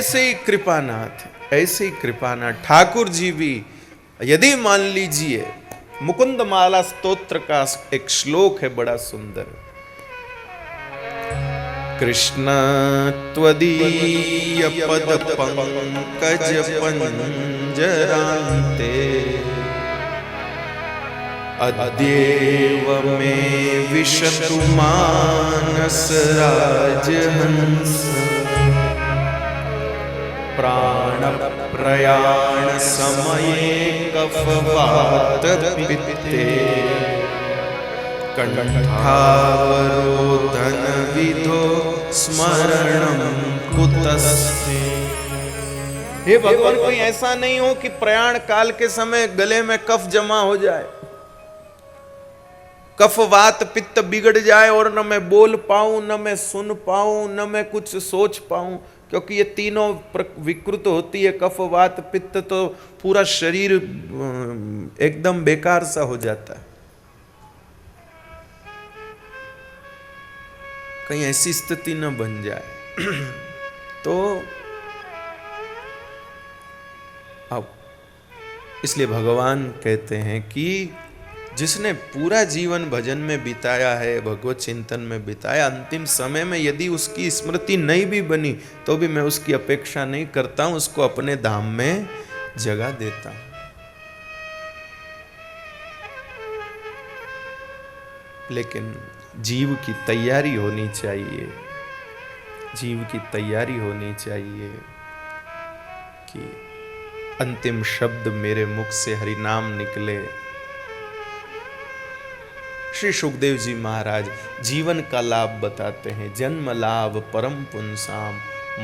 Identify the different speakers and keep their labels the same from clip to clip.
Speaker 1: ऐसे ही कृपानाथ, ऐसे ही कृपानाथ ठाकुर जी भी, यदि मान लीजिए मुकुंद माला स्तोत्र का एक श्लोक है बड़ा सुंदर, कृष्ण त्वदीय पद पंकज पंजरान्ते अद्येव मे विशतु मानस राजहंस प्राण प्रयाण समये कफवात पित्ते कंठावरोधन विधो स्मरणं कुतस्ते। हे भगवान, कोई ऐसा नहीं हो कि प्रयाण काल के समय गले में कफ जमा हो जाए, कफ वात पित्त बिगड़ जाए और न मैं बोल पाऊं, न मैं सुन पाऊं, न मैं कुछ सोच पाऊं, क्योंकि ये तीनों विकृत होती है, कफ वात पित्त, तो पूरा शरीर एकदम बेकार सा हो जाता है। कहीं ऐसी स्थिति न बन जाए तो अब इसलिए भगवान कहते हैं कि जिसने पूरा जीवन भजन में बिताया है, भगवत चिंतन में बिताया, अंतिम समय में यदि उसकी स्मृति नहीं भी बनी तो भी मैं उसकी अपेक्षा नहीं करता हूं, उसको अपने धाम में जगह देता हूं। लेकिन जीव की तैयारी होनी चाहिए, जीव की तैयारी होनी चाहिए कि अंतिम शब्द मेरे मुख से हरि नाम निकले। श्री सुखदेव जी महाराज जीवन का लाभ बताते हैं, जन्म लाभ परम पुंसाम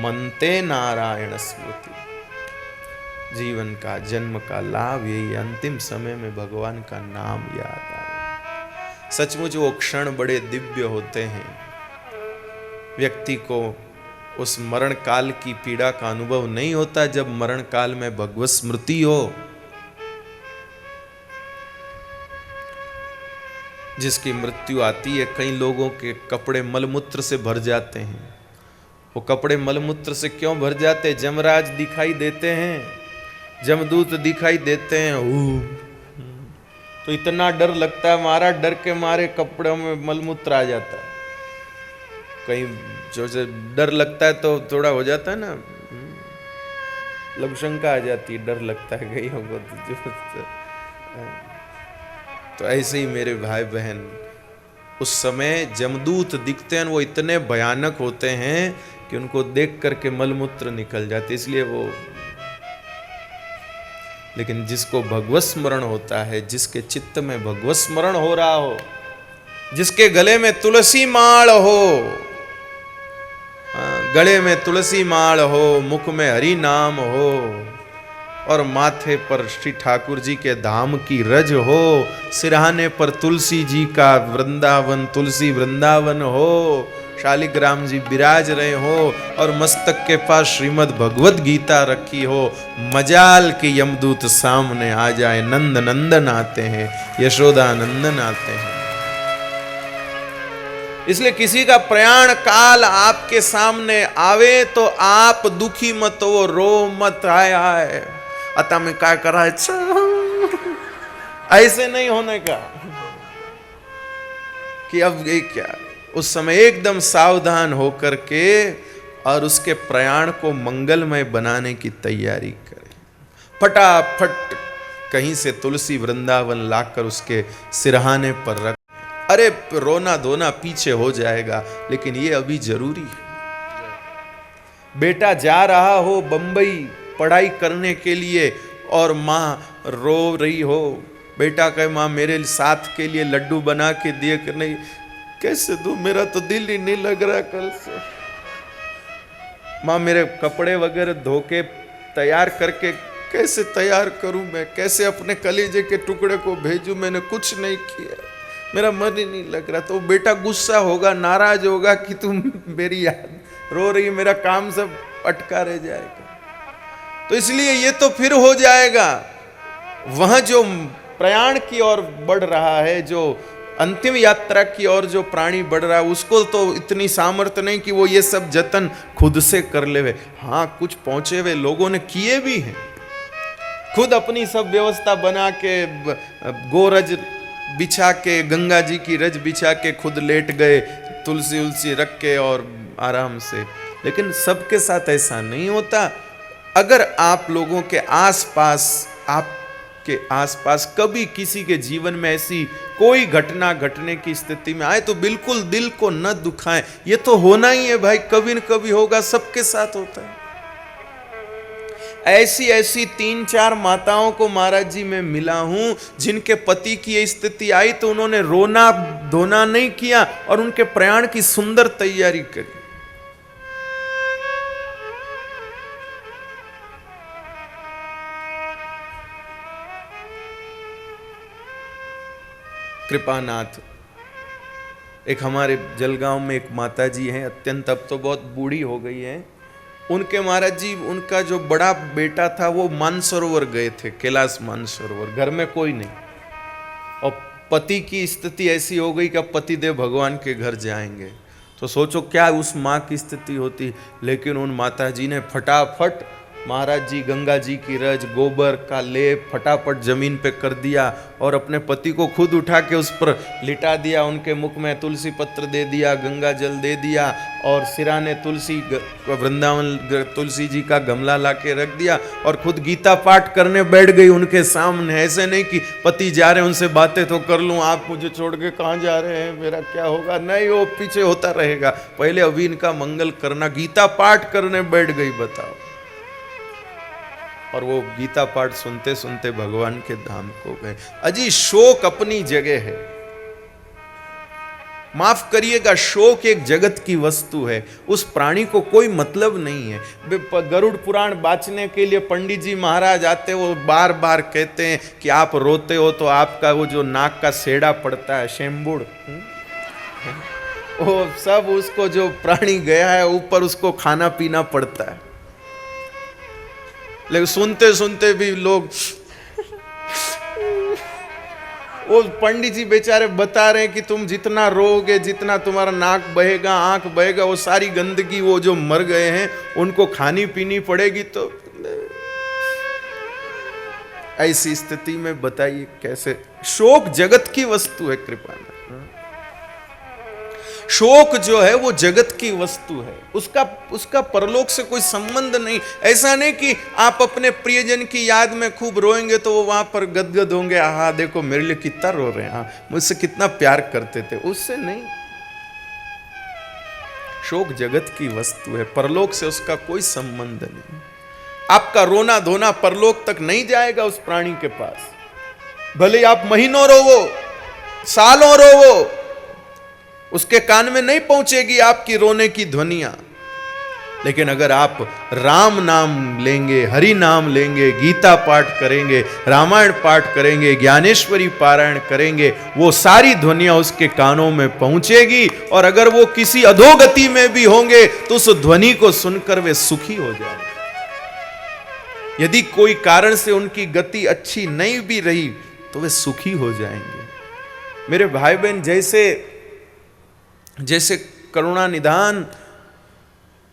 Speaker 1: मनते नारायण स्मृति। जीवन का जन्म का लाभ यही, अंतिम समय में भगवान का नाम याद आए। सचमुच वो क्षण बड़े दिव्य होते हैं, व्यक्ति को उस मरण काल की पीड़ा का अनुभव नहीं होता जब मरण काल में भगवत स्मृति हो। जिसकी मृत्यु आती है, कई लोगों के कपड़े मलमूत्र से भर जाते हैं। वो कपड़े मलमूत्र से क्यों भर जाते हैं? यमराज दिखाई देते हैं, यमदूत दिखाई देते हैं, तो इतना डर लगता है, मारा डर के मारे कपड़ों में मलमूत्र आ जाता है। कहीं जो से डर लगता है तो थोड़ा हो जाता है ना, लघुशंका आ जाती है, डर लगता है कहीं होगा तो ऐसे ही मेरे भाई बहन, उस समय जमदूत दिखते हैं, वो इतने भयानक होते हैं कि उनको देख करके मलमूत्र निकल जाते, इसलिए वो। लेकिन जिसको भगवत स्मरण होता है, जिसके चित्त में भगवत स्मरण हो रहा हो, जिसके गले में तुलसी माळ हो, गले में तुलसी माळ हो, मुख में हरि नाम हो और माथे पर श्री ठाकुर जी के धाम की रज हो, सिरहाने पर तुलसी जी का वृंदावन, तुलसी वृंदावन हो, शालिग्राम जी विराज रहे हो और मस्तक के पास श्रीमद् भगवत गीता रखी हो, मजाल के यमदूत सामने आ जाए, नंद नंदन आते हैं, यशोदा नंदन आते हैं। इसलिए किसी का प्रयाण काल आपके सामने आवे तो आप दुखी मत हो, रो मत, आए आए अतः में क्या करा, ऐसे नहीं होने का कि अब ये क्या। उस समय एकदम सावधान होकर के और उसके प्रयाण को मंगलमय बनाने की तैयारी करें। फटाफट कहीं से तुलसी वृंदावन लाकर उसके सिरहाने पर रख, अरे रोना धोना पीछे हो जाएगा, लेकिन ये अभी जरूरी है। बेटा जा रहा हो बंबई पढ़ाई करने के लिए और माँ रो रही हो, बेटा कहे माँ मेरे साथ के लिए लड्डू बना के दिए कि नहीं, कैसे दूं, मेरा तो दिल ही नहीं लग रहा कल से। माँ मेरे कपड़े वगैरह धो के तैयार करके, कैसे तैयार करूं मैं, कैसे अपने कलेजे के टुकड़े को भेजूं, मैंने कुछ नहीं किया, मेरा मन ही नहीं लग रहा। तो बेटा गुस्सा होगा, नाराज होगा कि तुम मेरी याद रो रही, मेरा काम सब अटका रह जाएगा। तो इसलिए ये तो फिर हो जाएगा। वहां जो प्रयाण की ओर बढ़ रहा है, जो अंतिम यात्रा की ओर जो प्राणी बढ़ रहा है उसको तो इतनी सामर्थ्य नहीं कि वो ये सब जतन खुद से कर ले। हाँ, कुछ पहुंचे हुए लोगों ने किए भी हैं, खुद अपनी सब व्यवस्था बना के गोरज बिछा के, गंगा जी की रज बिछा के खुद लेट गए, तुलसी उलसी रख के और आराम से। लेकिन सबके साथ ऐसा नहीं होता। अगर आप लोगों के आसपास, आपके आसपास कभी किसी के जीवन में ऐसी कोई घटना घटने की स्थिति में आए तो बिल्कुल दिल को न दुखाएं। ये तो होना ही है भाई, कभी न कभी होगा, सबके साथ होता है। ऐसी ऐसी 3-4 माताओं को महाराज जी मैं मिला हूं जिनके पति की ये स्थिति आई तो उन्होंने रोना धोना नहीं किया और उनके प्रयाण की सुंदर तैयारी करी। कृपानाथ, एक हमारे जलगांव में एक माता जी हैं, अत्यंत अब तो बहुत बूढ़ी हो गई हैं। उनके महाराज जी, उनका जो बड़ा बेटा था वो मानसरोवर गए थे, कैलाश मानसरोवर, घर में कोई नहीं, और पति की स्थिति ऐसी हो गई कि अब पतिदेव भगवान के घर जाएंगे। तो सोचो क्या उस माँ की स्थिति होती। लेकिन उन माता जी ने फटाफट महाराज जी गंगा जी की रज, गोबर का लेप फटाफट जमीन पे कर दिया और अपने पति को खुद उठा के उस पर लिटा दिया। उनके मुख में तुलसी पत्र दे दिया, गंगा जल दे दिया और सिराने तुलसी, वृंदावन तुलसी जी का गमला ला के रख दिया और खुद गीता पाठ करने बैठ गई उनके सामने। ऐसे नहीं कि पति जा रहे हैं उनसे बातें तो कर लूँ, आप मुझे छोड़ के कहाँ जा रहे हैं, मेरा क्या होगा, नहीं, वो पीछे होता रहेगा, पहले अभी इनका मंगल करना। गीता पाठ करने बैठ गई, बताओ। और वो गीता पाठ सुनते सुनते भगवान के धाम को गए। अजी शोक अपनी जगह है, माफ करिएगा, शोक एक जगत की वस्तु है, उस प्राणी को कोई मतलब नहीं है। गरुड़ पुराण बाँचने के लिए पंडित जी महाराज आते, वो बार बार कहते हैं कि आप रोते हो तो आपका वो जो नाक का सेड़ा पड़ता है, शेम्बुड़, वो सब उसको जो प्राणी गया है ऊपर उसको खाना पीना पड़ता है। लेकिन सुनते सुनते भी लोग वो पंडित जी बेचारे बता रहे हैं कि तुम जितना रोओगे, जितना तुम्हारा नाक बहेगा, आंख बहेगा, वो सारी गंदगी वो जो मर गए हैं उनको खानी पीनी पड़ेगी। तो ऐसी स्थिति में बताइए कैसे। शोक जगत की वस्तु है कृपानाथ, शोक जो है वो जगत की वस्तु है, उसका परलोक से कोई संबंध नहीं। ऐसा नहीं कि आप अपने प्रियजन की याद में खूब रोएंगे तो वो वहां पर गदगद होंगे, हाँ देखो मेरे लिए कितना रो रहे हैं, हाँ मुझसे कितना प्यार करते थे, उससे नहीं। शोक जगत की वस्तु है, परलोक से उसका कोई संबंध नहीं। आपका रोना धोना परलोक तक नहीं जाएगा उस प्राणी के पास, भले आप महीनों रोवो, सालों रोवो, उसके कान में नहीं पहुंचेगी आपकी रोने की ध्वनियां। लेकिन अगर आप राम नाम लेंगे, हरि नाम लेंगे, गीता पाठ करेंगे, रामायण पाठ करेंगे, ज्ञानेश्वरी पारायण करेंगे, वो सारी ध्वनियां उसके कानों में पहुंचेगी। और अगर वो किसी अधोगति में भी होंगे तो उस ध्वनि को सुनकर वे सुखी हो जाएंगे। यदि कोई कारण से उनकी गति अच्छी नहीं भी रही तो वे सुखी हो जाएंगे। मेरे भाई बहन, जैसे करुणा निधान,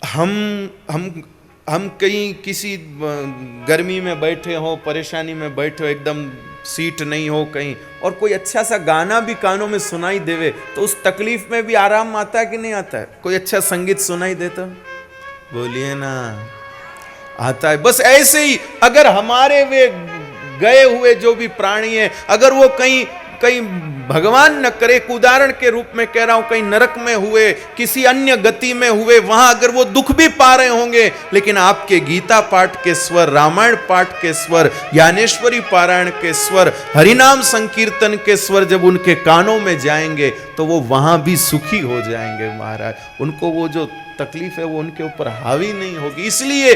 Speaker 1: हम कहीं किसी गर्मी में बैठे हो, परेशानी में बैठे हो, एकदम सीट नहीं हो कहीं, और कोई अच्छा सा गाना भी कानों में सुनाई देवे तो उस तकलीफ में भी आराम आता है कि नहीं आता है? कोई अच्छा संगीत सुनाई देता, बोलिए ना, आता है। बस ऐसे ही अगर हमारे वे गए हुए जो भी प्राणी है, अगर वो कहीं भगवान न करे, एक उदाहरण के रूप में कह रहा हूं, कहीं नरक में हुए, किसी अन्य गति में हुए, वहां अगर वो दुख भी पा रहे होंगे, लेकिन आपके गीता पाठ के स्वर, रामायण पाठ के स्वर, ज्ञानेश्वरी पारायण के स्वर, हरिनाम संकीर्तन के स्वर जब उनके कानों में जाएंगे तो वो वहां भी सुखी हो जाएंगे महाराज। उनको वो जो तकलीफ है वो उनके ऊपर हावी नहीं होगी। इसलिए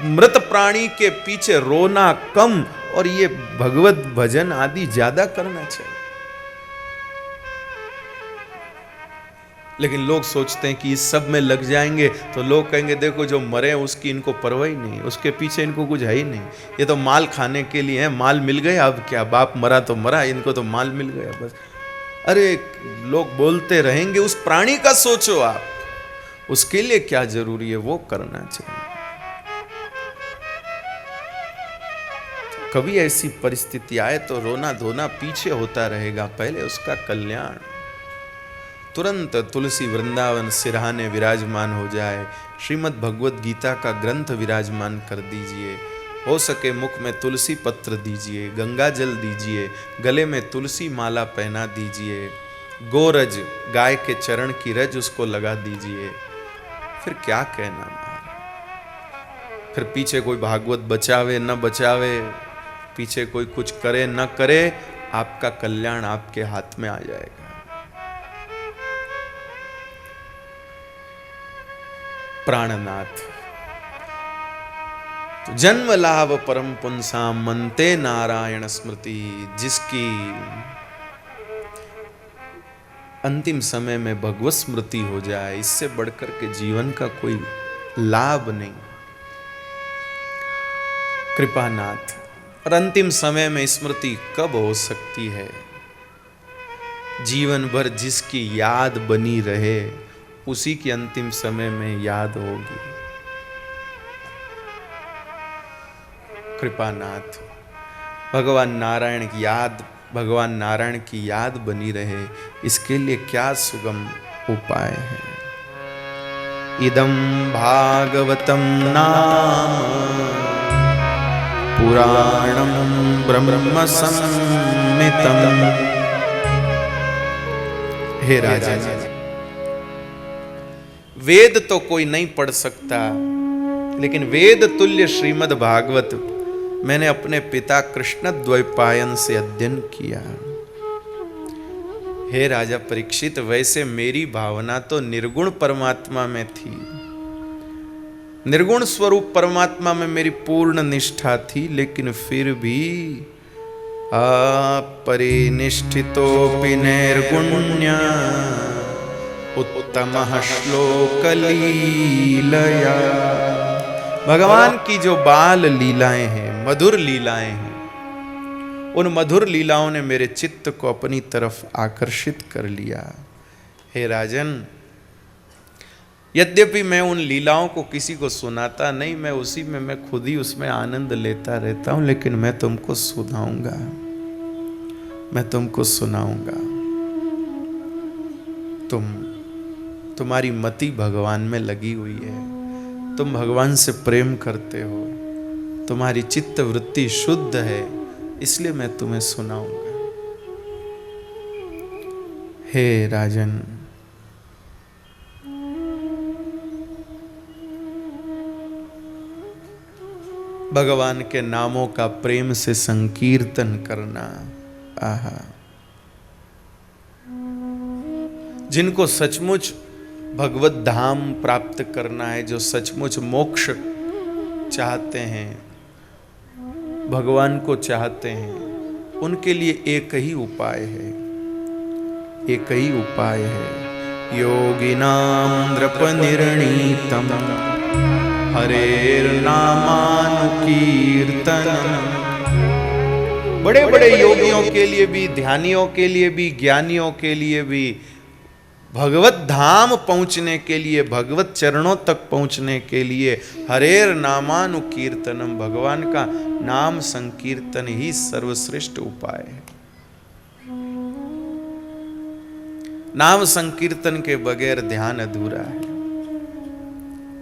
Speaker 1: मृत प्राणी के पीछे रोना कम और ये भगवत भजन आदि ज्यादा करना चाहिए। लेकिन लोग सोचते हैं कि इस सब में लग जाएंगे तो लोग कहेंगे देखो जो मरे हैं उसकी इनको परवाह ही नहीं, उसके पीछे इनको कुछ है ही नहीं, ये तो माल खाने के लिए है, माल मिल गया, अब क्या, बाप मरा तो मरा, इनको तो माल मिल गया बस। अरे लोग बोलते रहेंगे, उस प्राणी का सोचो आप, उसके लिए क्या जरूरी है वो करना चाहिए। कभी ऐसी परिस्थिति आए तो रोना धोना पीछे होता रहेगा, पहले उसका कल्याण। तुरंत तुलसी वृंदावन सिरहाने विराजमान हो जाए, श्रीमद् भगवत गीता का ग्रंथ विराजमान कर दीजिए, हो सके मुख में तुलसी पत्र दीजिए, गंगा जल दीजिए, गले में तुलसी माला पहना दीजिए, गोरज गाय के चरण की रज उसको लगा दीजिए। फिर क्या कहना महाराज, फिर पीछे कोई भागवत बचावे न बचावे, पीछे कोई कुछ करे न करे, आपका कल्याण आपके हाथ में आ जाएगा। प्राणनाथ तो जन्म लाभ परम पुंसाम मनते नारायण स्मृति, जिसकी अंतिम समय में भगवत स्मृति हो जाए, इससे बढ़कर के जीवन का कोई लाभ नहीं। कृपानाथ, और अंतिम समय में स्मृति कब हो सकती है? जीवन भर जिसकी याद बनी रहे, उसी की अंतिम समय में याद होगी। कृपानाथ, भगवान नारायण की याद, भगवान नारायण की याद बनी रहे, इसके लिए क्या सुगम उपाय है? इदं भागवतं नाम पुराणं ब्रह्म संहितं। हे राजा, वेद तो कोई नहीं पढ़ सकता, लेकिन वेद तुल्य श्रीमद् भागवत मैंने अपने पिता कृष्ण द्वैपायन से अध्ययन किया। हे राजा परीक्षित, वैसे मेरी भावना तो निर्गुण परमात्मा में थी, निर्गुण स्वरूप परमात्मा में मेरी पूर्ण निष्ठा थी, लेकिन फिर भी अपरिनिष्ठितोऽपि निर्गुण्य उत्तमः श्लोक लीलया। भगवान की जो बाल लीलाएं हैं, मधुर लीलाएं हैं, उन मधुर लीलाओं ने मेरे चित्त को अपनी तरफ आकर्षित कर लिया। हे राजन, यद्यपि मैं उन लीलाओं को किसी को सुनाता नहीं, मैं उसी में मैं खुद ही उसमें आनंद लेता रहता हूं, लेकिन मैं तुमको सुनाऊंगा, मैं तुमको सुनाऊंगा। तुम्हारी मति भगवान में लगी हुई है, तुम भगवान से प्रेम करते हो, तुम्हारी चित्त वृत्ति शुद्ध है, इसलिए मैं तुम्हें सुनाऊंगा। हे राजन, भगवान के नामों का प्रेम से संकीर्तन करना, आहा। जिनको सचमुच भगवत धाम प्राप्त करना है, जो सचमुच मोक्ष चाहते हैं, भगवान को चाहते हैं, उनके लिए एक ही उपाय है, एक ही उपाय है। योगिनां नृपनिर्णीतम् हरेर्नामानुकीर्तनम्। बड़े बड़े योगियों के लिए भी, ध्यानियों के लिए भी, ज्ञानियों के लिए भी, भगवत धाम पहुंचने के लिए, भगवत चरणों तक पहुंचने के लिए हरेर नामानुकीर्तनम, भगवान का नाम संकीर्तन ही सर्वश्रेष्ठ उपाय है। नाम संकीर्तन के बगैर ध्यान अधूरा है।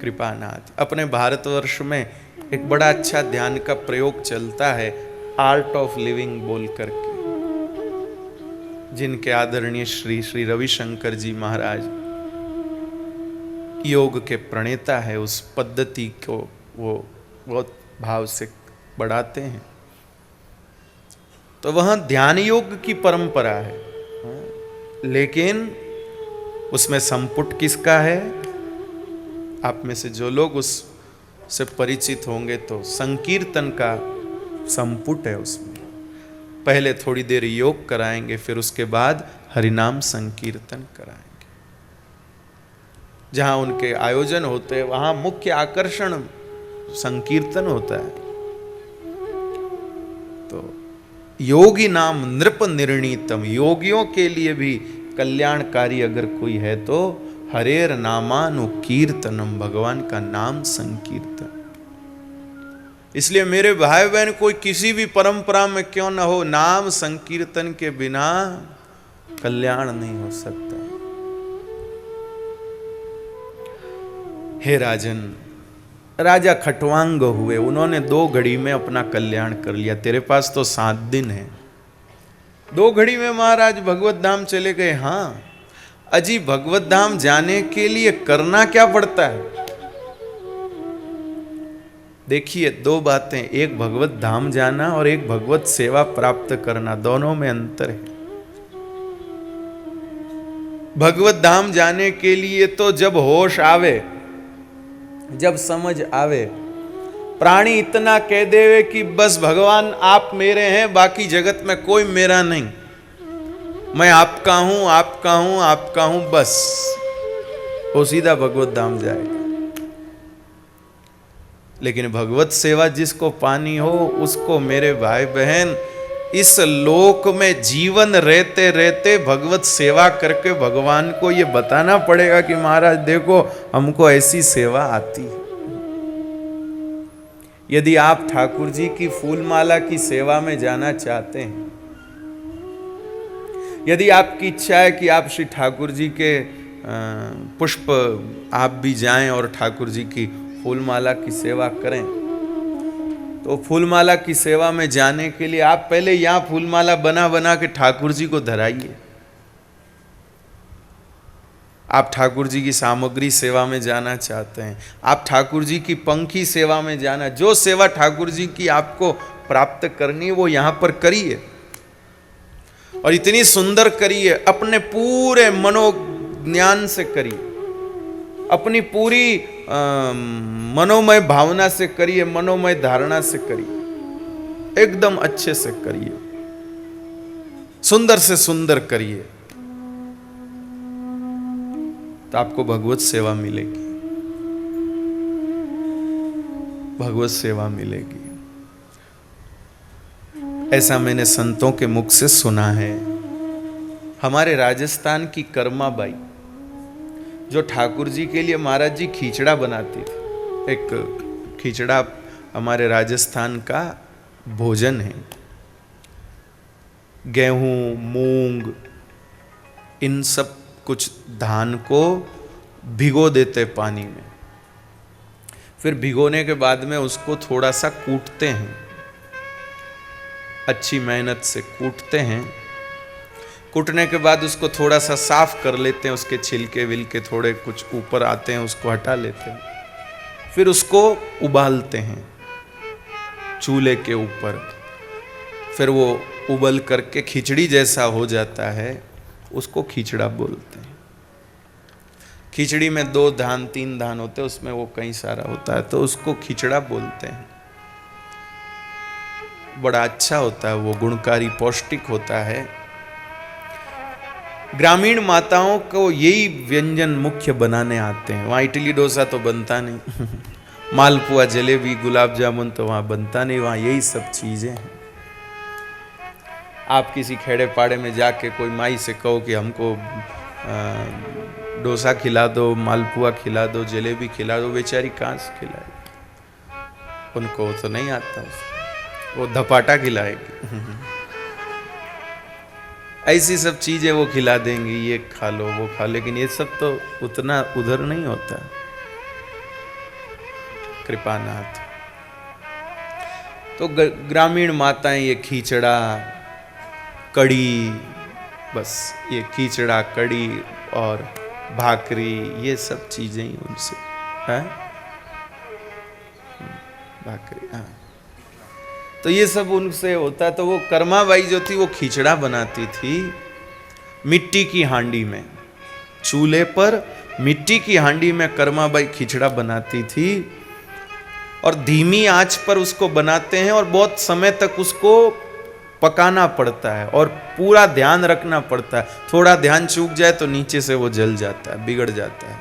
Speaker 1: कृपानाथ, अपने भारतवर्ष में एक बड़ा अच्छा ध्यान का प्रयोग चलता है, आर्ट ऑफ लिविंग बोल करके, जिनके आदरणीय श्री श्री रविशंकर जी महाराज योग के प्रणेता है, उस पद्धति को वो बहुत भाव से बढ़ाते हैं। तो वहाँ ध्यान योग की परंपरा है, लेकिन उसमें संपुट किसका है? आप में से जो लोग उस से परिचित होंगे तो संकीर्तन का संपुट है उसमें। पहले थोड़ी देर योग कराएंगे, फिर उसके बाद हरिनाम संकीर्तन कराएंगे। जहां उनके आयोजन होते हैं वहां मुख्य आकर्षण संकीर्तन होता है। तो योगी नाम नृप निर्णीतम, योगियों के लिए भी कल्याणकारी अगर कोई है तो हरेर नामानुकीर्तनम, भगवान का नाम संकीर्तन। इसलिए मेरे भाई बहन, कोई किसी भी परंपरा में क्यों न हो, नाम संकीर्तन के बिना कल्याण नहीं हो सकता। हे राजन, राजा खटवांग हुए, उन्होंने 2 घड़ी में अपना कल्याण कर लिया। तेरे पास तो 7 दिन है, 2 घड़ी में महाराज भगवत धाम चले गए। हाँ अजी, भगवत धाम जाने के लिए करना क्या पड़ता है? देखिए 2 बातें, एक भगवत धाम जाना और एक भगवत सेवा प्राप्त करना, दोनों में अंतर है। भगवत धाम जाने के लिए तो जब होश आवे, जब समझ आवे, प्राणी इतना कह देवे कि बस भगवान आप मेरे हैं, बाकी जगत में कोई मेरा नहीं, मैं आपका हूं, आपका हूं, आपका हूं, बस, वो सीधा भगवत धाम जाएगा। लेकिन भगवत सेवा जिसको पानी हो, उसको मेरे भाई बहन इस लोक में जीवन रहते रहते भगवत सेवा करके भगवान को ये बताना पड़ेगा कि महाराज देखो हमको ऐसी सेवा आती है। यदि आप ठाकुर जी की फूलमाला की सेवा में जाना चाहते हैं, यदि आपकी इच्छा है कि आप श्री ठाकुर जी के पुष्प आप भी जाएं और ठाकुर जी की फूलमाला की सेवा करें, तो फूलमाला की सेवा में जाने के लिए आप पहले यहां फूलमाला बना बना के ठाकुर जी को धराइए। आप ठाकुर जी की सामग्री सेवा में जाना चाहते हैं, आप ठाकुर जी की पंखी सेवा में जाना, जो सेवा ठाकुर जी की आपको प्राप्त करनी है वो यहां पर करिए, और इतनी सुंदर करिए, अपने पूरे मनोज्ञान से करिए, अपनी पूरी मनोमय भावना से करिए, मनोमय धारणा से करिए, एकदम अच्छे से करिए, सुंदर से सुंदर करिए, तो आपको भगवत सेवा मिलेगी, भगवत सेवा मिलेगी। ऐसा मैंने संतों के मुख से सुना है। हमारे राजस्थान की कर्मा बाई, जो ठाकुर जी के लिए महाराज जी खिचड़ा बनाती थी, एक खिचड़ा हमारे राजस्थान का भोजन है, गेहूं, मूंग, इन सब कुछ धान को भिगो देते पानी में, फिर भिगोने के बाद में उसको थोड़ा सा कूटते हैं, अच्छी मेहनत से कूटते हैं। कूटने के बाद उसको थोड़ा सा साफ कर लेते हैं, उसके छिलके विलके थोड़े कुछ ऊपर आते हैं, उसको हटा लेते हैं, फिर उसको उबालते हैं चूल्हे के ऊपर, फिर वो उबल करके खिचड़ी जैसा हो जाता है, उसको खिचड़ा बोलते हैं। खिचड़ी में 2 धान 3 धान होते हैं, उसमें वो कई सारा होता है, तो उसको खिचड़ा बोलते हैं। बड़ा अच्छा होता है वो, गुणकारी पौष्टिक होता है। ग्रामीण माताओं को यही व्यंजन मुख्य बनाने आते हैं। वहाँ इडली डोसा तो बनता नहीं मालपुआ जलेबी गुलाब जामुन तो वहाँ बनता नहीं, वहाँ यही सब चीज़ें हैं। आप किसी खेड़े पाड़े में जाके कोई माई से कहो कि हमको डोसा खिला दो, मालपुआ खिला दो, जलेबी खिला दो, बेचारी कहाँ से खिलाएगी, उनको तो नहीं आता, वो धपाटा खिलाएगी ऐसी सब चीज़ें वो खिला देंगी, ये खा लो वो खा, लेकिन ये सब तो उतना उधर नहीं होता। कृपानाथ तो ग्रामीण माताएं ये खिचड़ा कड़ी, बस ये खिचड़ा कड़ी और भाकरी, ये सब चीजें ही उनसे है, भाकरी, हाँ, तो ये सब उनसे होता। तो वो कर्माबाई जो थी वो खिचड़ा बनाती थी मिट्टी की हांडी में, चूल्हे पर मिट्टी की हांडी में कर्माबाई खिचड़ा बनाती थी, और धीमी आंच पर उसको बनाते हैं और बहुत समय तक उसको पकाना पड़ता है और पूरा ध्यान रखना पड़ता है। थोड़ा ध्यान चूक जाए तो नीचे से वो जल जाता है, बिगड़ जाता है।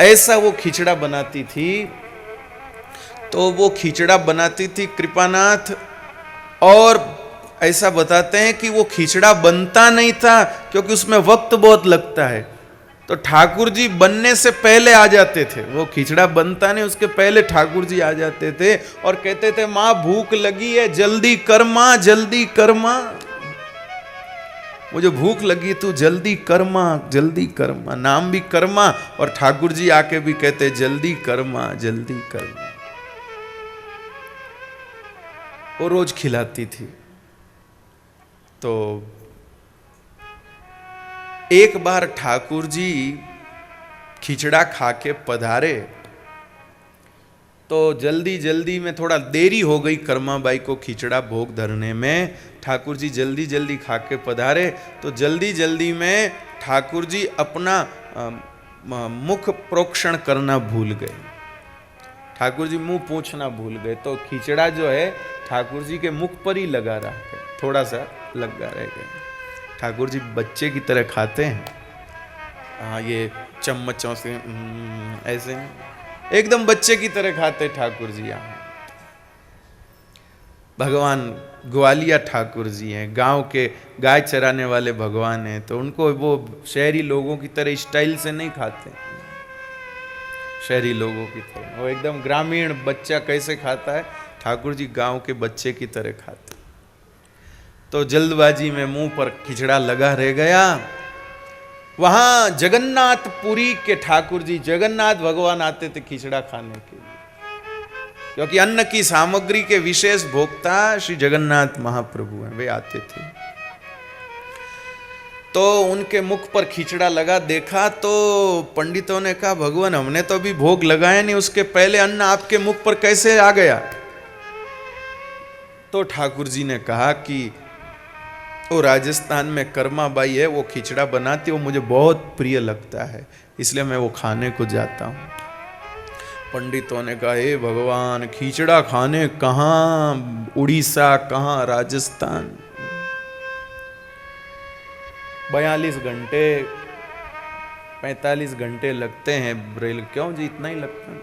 Speaker 1: ऐसा वो खिचड़ा बनाती थी। तो वो खिचड़ा बनाती थी कृपानाथ, और ऐसा बताते हैं कि वो खिचड़ा बनता नहीं था क्योंकि उसमें वक्त बहुत लगता है, तो ठाकुर जी बनने से पहले आ जाते थे। वो खिचड़ा बनता नहीं, उसके पहले ठाकुर जी आ जाते थे और कहते थे माँ भूख लगी है, जल्दी कर माँ, जल्दी कर माँ, मुझे भूख लगी, तू जल्दी कर माँ, जल्दी कर माँ। नाम भी कर्मा, और ठाकुर जी आके भी कहते जल्दी कर माँ, जल्दी कर माँ। वो रोज खिलाती थी। तो एक बार ठाकुर जी खिचड़ा खा के पधारे, तो जल्दी जल्दी में थोड़ा देरी हो गई कर्माबाई को खिचड़ा भोग धरने में। ठाकुर जी जल्दी जल्दी खा के पधारे, तो जल्दी जल्दी में ठाकुर जी अपना मुख प्रोक्षण करना भूल गए। ठाकुर जी मुंह पोंछना भूल गए, तो खिचड़ा जो है ठाकुर जी के मुख पर ही लगा रहा है, थोड़ा सा लगा रह गया। ठाकुर जी बच्चे की तरह खाते हैं, हाँ ये चम्मचों से ऐसे एकदम बच्चे की तरह खाते ठाकुर जी। यहाँ भगवान ग्वालिया ठाकुर जी हैं, गांव के गाय चराने वाले भगवान हैं, तो उनको वो शहरी लोगों की तरह स्टाइल से नहीं खाते, शहरी लोगों की तरह। वो एकदम ग्रामीण बच्चा कैसे खाता है, ठाकुर जी गांव के बच्चे की तरह खाते। तो जल्दबाजी में मुंह पर खिचड़ा लगा रह गया। वहां जगन्नाथपुरी के ठाकुर जी, जगन्नाथ भगवान आते थे खिचड़ा खाने के लिए, क्योंकि अन्न की सामग्री के विशेष भोक्ता श्री जगन्नाथ महाप्रभु हैं, वे आते थे। तो उनके मुख पर खिचड़ा लगा देखा, तो पंडितों ने कहा भगवान हमने तो अभी भोग लगाया नहीं, उसके पहले अन्न आपके मुख पर कैसे आ गया? तो ठाकुर जी ने कहा कि वो राजस्थान में कर्माबाई है, वो खिचड़ा बनाती, वो मुझे बहुत प्रिय लगता है, इसलिए मैं वो खाने को जाता हूँ। पंडितों ने कहा हे भगवान, खिचड़ा खाने कहाँ उड़ीसा, कहाँ राजस्थान, 42 घंटे 45 घंटे लगते हैं रेल। क्यों जी इतना ही लगता है?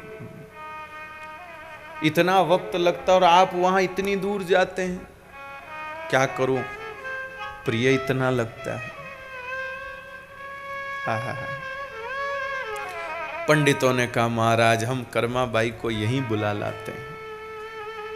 Speaker 1: इतना वक्त लगता और आप वहां इतनी दूर जाते हैं, क्या करूं, प्रिय इतना लगता है। पंडितों ने कहा महाराज हम कर्माबाई को यहीं बुला लाते हैं।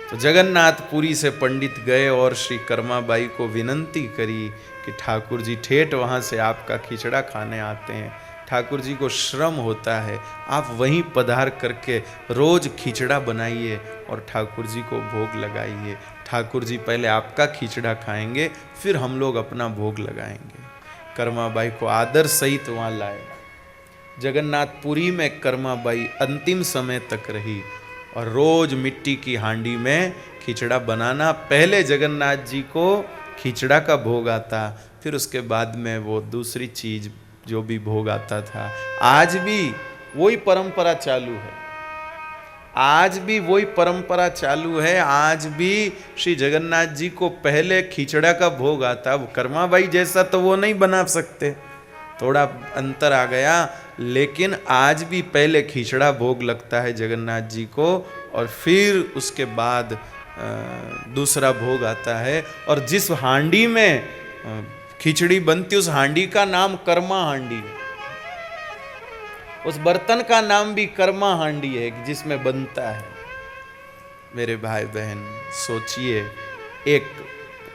Speaker 1: तो जगन्नाथपुरी से पंडित गए और श्री कर्माबाई को विनंती करी कि ठाकुर जी ठेठ वहां से आपका खिचड़ा खाने आते हैं, ठाकुर जी को श्रम होता है, आप वहीं पधार करके रोज खिचड़ा बनाइए और ठाकुर जी को भोग लगाइए। ठाकुर जी पहले आपका खिचड़ा खाएंगे, फिर हम लोग अपना भोग लगाएंगे। कर्माबाई को आदर सहित वहाँ लाए। जगन्नाथपुरी में कर्माबाई अंतिम समय तक रही और रोज मिट्टी की हांडी में खिचड़ा बनाना। पहले जगन्नाथ जी को खिचड़ा का भोग आता, फिर उसके बाद में वो दूसरी चीज जो भी भोग आता था। आज भी वही परंपरा चालू है, आज भी वही परंपरा चालू है। आज भी श्री जगन्नाथ जी को पहले खिचड़ा का भोग आता। अब कर्माबाई जैसा तो वो नहीं बना सकते, थोड़ा अंतर आ गया, लेकिन आज भी पहले खिचड़ा भोग लगता है जगन्नाथ जी को और फिर उसके बाद दूसरा भोग आता है। और जिस हांडी में खिचड़ी बनती उस हांडी का नाम कर्मा हांडी है, उस बर्तन का नाम भी कर्मा हांडी है जिसमें बनता है। मेरे भाई बहन सोचिए, एक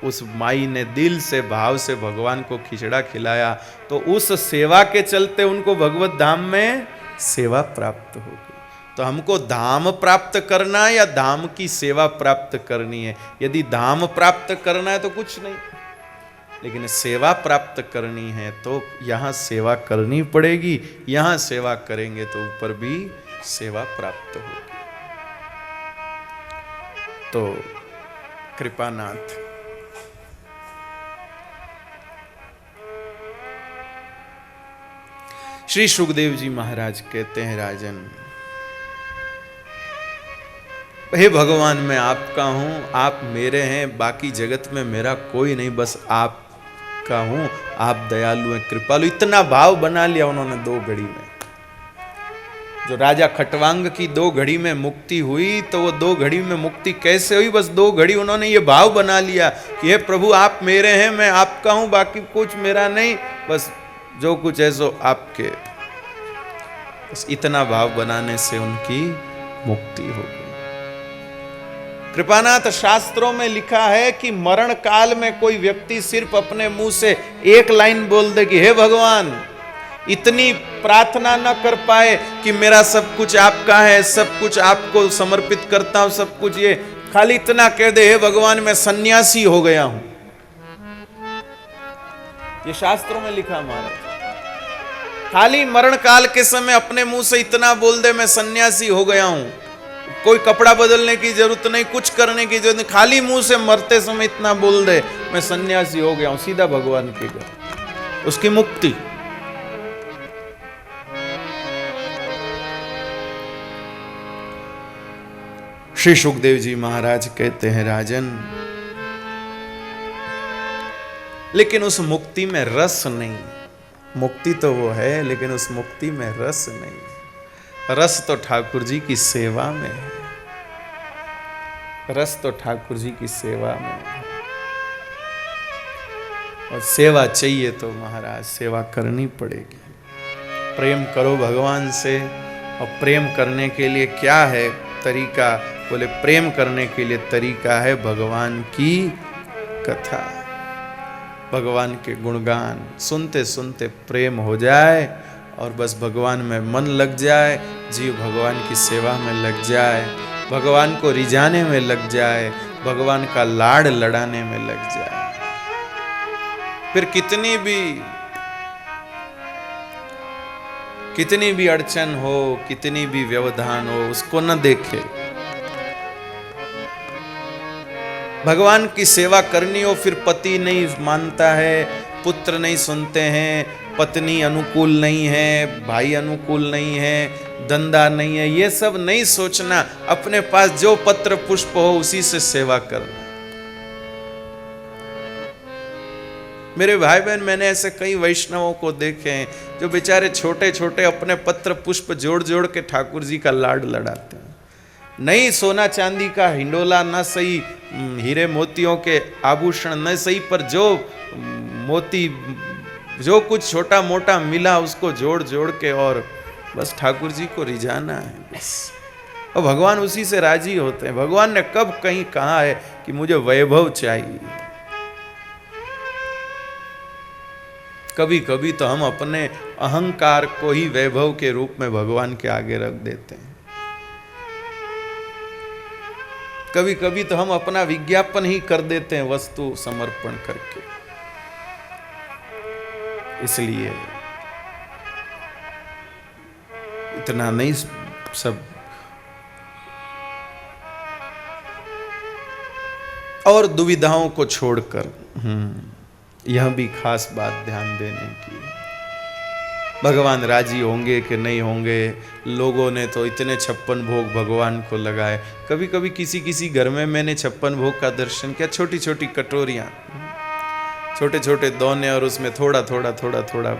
Speaker 1: उस माई ने दिल से भाव से भगवान को खिचड़ा खिलाया, तो उस सेवा के चलते उनको भगवत धाम में सेवा प्राप्त हो गई। तो हमको धाम प्राप्त करना है या धाम की सेवा प्राप्त करनी है? यदि धाम प्राप्त करना है तो कुछ नहीं, लेकिन सेवा प्राप्त करनी है तो यहाँ सेवा करनी पड़ेगी। यहाँ सेवा करेंगे तो ऊपर भी सेवा प्राप्त होगी। तो कृपानाथ श्री सुखदेव जी महाराज कहते हैं, राजन हे भगवान मैं आपका हूँ, आप मेरे हैं, बाकी जगत में मेरा कोई नहीं, बस आपका हूँ, आप दयालु हैं, कृपालु। इतना भाव बना लिया उन्होंने 2 घड़ी में। जो राजा खटवांग की 2 घड़ी में मुक्ति हुई, तो वो 2 घड़ी में मुक्ति कैसे हुई? बस 2 घड़ी उन्होंने ये भाव बना लिया कि हे प्रभु आप मेरे हैं, मैं आपका हूं, बाकी कुछ मेरा नहीं, बस जो कुछ है सो आपके। बस इतना भाव बनाने से उनकी मुक्ति हो गई। कृपानाथ शास्त्रों में लिखा है कि मरण काल में कोई व्यक्ति सिर्फ अपने मुंह से एक लाइन बोल दे कि हे भगवान, इतनी प्रार्थना न कर पाए कि मेरा सब कुछ आपका है, सब कुछ आपको समर्पित करता हूं, सब कुछ, ये खाली इतना कह दे हे भगवान मैं सन्यासी हो गया हूं। ये शास्त्रों में लिखा महाराज। खाली मरण काल के समय अपने मुंह से इतना बोल दे मैं सन्यासी हो गया हूं, कोई कपड़ा बदलने की जरूरत नहीं, कुछ करने की जरूरत नहीं, खाली मुंह से मरते समय इतना बोल दे मैं सन्यासी हो गया हूं, सीधा भगवान के घर, उसकी मुक्ति। श्री सुखदेव जी महाराज कहते हैं राजन, लेकिन उस मुक्ति में रस नहीं। मुक्ति तो वो है, लेकिन उस मुक्ति में रस नहीं। रस तो ठाकुर जी की सेवा में है, रस तो ठाकुर जी की सेवा में है। और सेवा चाहिए तो महाराज सेवा करनी पड़ेगी। प्रेम करो भगवान से, और प्रेम करने के लिए क्या है तरीका? बोले प्रेम करने के लिए तरीका है भगवान की कथा, भगवान के गुणगान सुनते सुनते प्रेम हो जाए, और बस भगवान में मन लग जाए, जीव भगवान की सेवा में लग जाए, भगवान को रिझाने में लग जाए, भगवान का लाड़ लड़ाने में लग जाए। फिर कितनी भी अड़चन हो, कितनी भी व्यवधान हो, उसको न देखे। भगवान की सेवा करनी हो, फिर पति नहीं मानता है, पुत्र नहीं सुनते हैं, पत्नी अनुकूल नहीं है, भाई अनुकूल नहीं है, धंधा नहीं है, ये सब नहीं सोचना। अपने पास जो पत्र पुष्प हो उसी से सेवा करना। मेरे भाई बहन, मैंने ऐसे कई वैष्णवों को देखे हैं जो बेचारे छोटे छोटे अपने पत्र पुष्प जोड़ जोड़ के ठाकुर जी का लाड लड़ाते हैं। नहीं सोना चांदी का हिंडोला न सही, हीरे मोतियों के आभूषण न सही, पर जो मोती जो कुछ छोटा मोटा मिला उसको जोड़ जोड़ के और बस ठाकुर जी को रिझाना है बस। और भगवान उसी से राजी होते हैं। भगवान ने कब कहीं कहा है कि मुझे वैभव चाहिए? कभी कभी तो हम अपने अहंकार को ही वैभव के रूप में भगवान के आगे रख देते हैं। कभी कभी तो हम अपना विज्ञापन ही कर देते हैं वस्तु समर्पण करके। इसलिए इतना नहीं, सब और दुविधाओं को छोड़कर यह भी खास बात ध्यान देने की, भगवान राजी होंगे कि नहीं होंगे। लोगों ने तो इतने 56 भोग भगवान को लगाए। कभी कभी किसी घर में मैंने 56 भोग का दर्शन किया। छोटी छोटी कटोरियाँ, छोटे छोटे दोने, और उसमें थोड़ा थोड़ा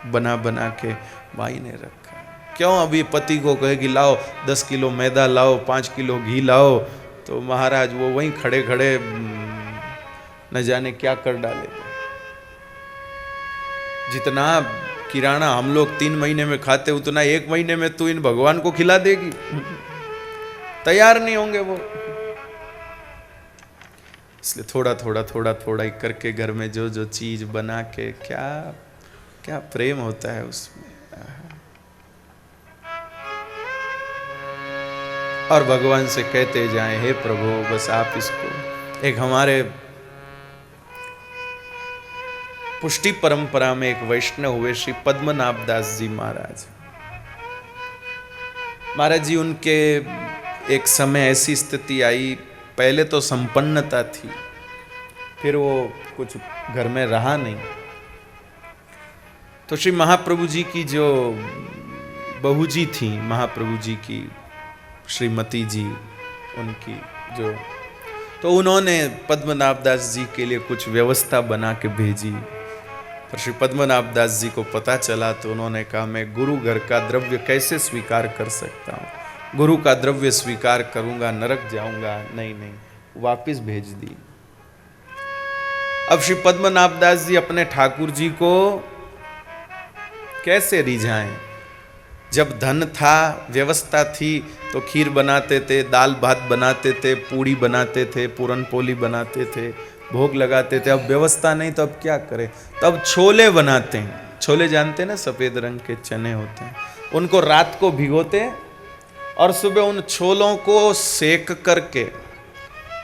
Speaker 1: बना बना के माई ने रखा। क्यों? अभी पति को कहे कि लाओ 10 किलो मैदा लाओ, 5 किलो घी लाओ, तो महाराज वो वहीं खड़े खड़े न जाने क्या कर डाले। जितना किराना हम लोग 3 महीने में खाते, उतना 1 महीने में तू इन भगवान को खिला देगी? तैयार नहीं होंगे वो। इसलिए थोड़ा ही करके घर में जो जो चीज बना के, क्या क्या प्रेम होता है उसमें। और भगवान से कहते जाएं, हे प्रभु बस आप इसको। एक हमारे पुष्टि परंपरा में एक वैष्णव हुए श्री पद्मनाभ दास जी महाराज। महाराज जी, उनके एक समय ऐसी स्थिति आई, पहले तो संपन्नता थी, फिर वो कुछ घर में रहा नहीं, तो श्री महाप्रभु जी की जो बहू जी थी, महाप्रभु जी की श्रीमती जी, उनकी जो, तो उन्होंने पद्मनाभ दास जी के लिए कुछ व्यवस्था बना के भेजी। पर श्री पद्मनाभ दास जी को पता चला तो उन्होंने कहा मैं गुरु घर का द्रव्य कैसे स्वीकार कर सकता हूँ, गुरु का द्रव्य स्वीकार करूंगा नरक जाऊंगा, नहीं नहीं, वापिस भेज दी। अब श्री पद्मनाभ दास जी अपने ठाकुर जी को कैसे रिझाएं? जब धन था, व्यवस्था थी तो खीर बनाते थे, दाल भात बनाते थे, पूड़ी बनाते थे, पूरन पोली बनाते थे, भोग लगाते थे। अब व्यवस्था नहीं तो अब क्या करें? तब छोले बनाते हैं। छोले जानते हैं ना, सफेद रंग के चने होते हैं, उनको रात को भिगोते और सुबह उन छोलों को सेक करके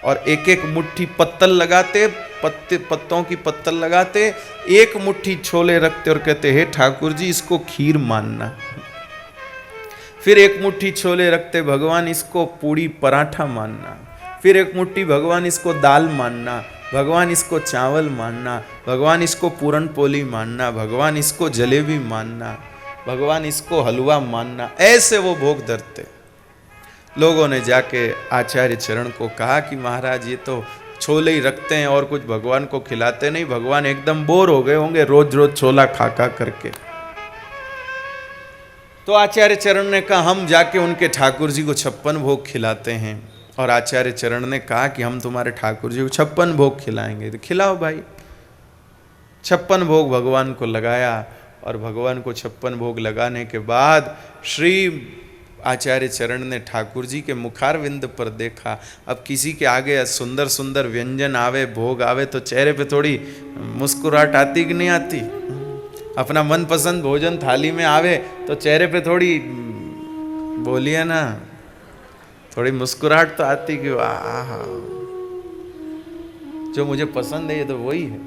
Speaker 1: और एक एक मुट्ठी पत्तल लगाते, पत्तों की पत्तल लगाते, एक मुट्ठी छोले रखते और कहते हे ठाकुर जी इसको खीर मानना। फिर एक मुट्ठी छोले रखते, भगवान इसको पूड़ी पराठा मानना। फिर एक मुट्ठी भगवान इसको दाल मानना, भगवान इसको चावल मानना, भगवान इसको पूरन पोली मानना, भगवान इसको जलेबी मानना, भगवान इसको हलवा मानना। ऐसे वो भोग धरते। लोगों ने जाके आचार्य चरण को कहा कि महाराज ये तो छोले ही रखते हैं और कुछ भगवान को खिलाते नहीं, भगवान एकदम बोर हो गए होंगे रोज रोज छोला खा खा करके। तो आचार्य चरण ने कहा हम जाके उनके ठाकुर जी को 56 भोग खिलाते हैं। और आचार्य चरण ने कहा कि हम तुम्हारे ठाकुर जी को 56 भोग खिलाएंगे। तो खिलाओ भाई। 56 भोग भगवान को लगाया और भगवान को 56 भोग लगाने के बाद श्री आचार्य चरण ने ठाकुर जी के मुखारविंद पर देखा। अब किसी के आगे सुंदर सुंदर व्यंजन आवे, भोग आवे तो चेहरे पे थोड़ी मुस्कुराहट आती कि नहीं आती? अपना मनपसंद भोजन थाली में आवे तो चेहरे पे थोड़ी, बोलिए ना, थोड़ी मुस्कुराहट तो आती कि आहा जो मुझे पसंद है ये तो वही है।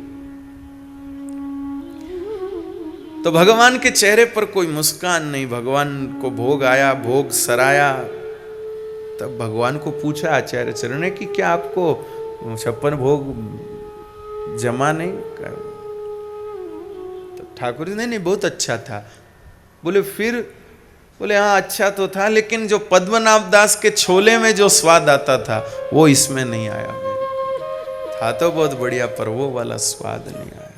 Speaker 1: तो भगवान के चेहरे पर कोई मुस्कान नहीं। भगवान को भोग आया, भोग सराया। तब भगवान को पूछा आचार्य चरण ने कि क्या आपको 56 भोग जमा नहीं? तो ठाकुर जी नहीं बहुत अच्छा था। बोले फिर? बोले हाँ अच्छा तो था, लेकिन जो पद्मनाभ दास के छोले में जो स्वाद आता था वो इसमें नहीं आया। था तो बहुत बढ़िया पर वो वाला स्वाद नहीं आया।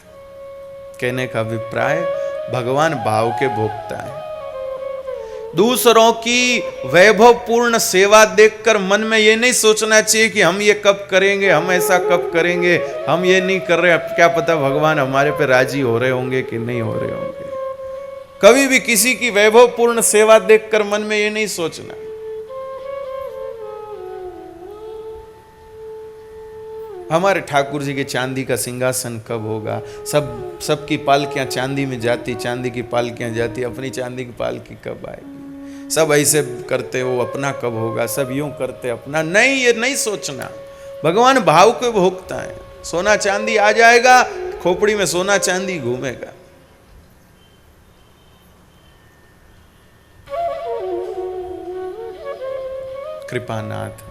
Speaker 1: कहने का अभिप्राय भगवान भाव के भोक्ता है। दूसरों की वैभवपूर्ण सेवा देखकर मन में ये नहीं सोचना चाहिए कि हम ये कब करेंगे, हम ऐसा कब करेंगे, हम ये नहीं कर रहे, अब क्या पता भगवान हमारे पे राजी हो रहे होंगे कि नहीं हो रहे होंगे। कभी भी किसी की वैभवपूर्ण सेवा देखकर मन में ये नहीं सोचना। हमारे ठाकुर जी के चांदी का सिंहासन कब होगा? सबकी पालकियां चांदी में जाती, चांदी की पालकियां जाती, अपनी चांदी की पालकी कब आएगी? सब ऐसे करते, वो अपना कब होगा? सब यूं करते, अपना नहीं, ये नहीं सोचना। भगवान भाव के भोगता है। सोना चांदी आ जाएगा, खोपड़ी में सोना चांदी घूमेगा। कृपानाथ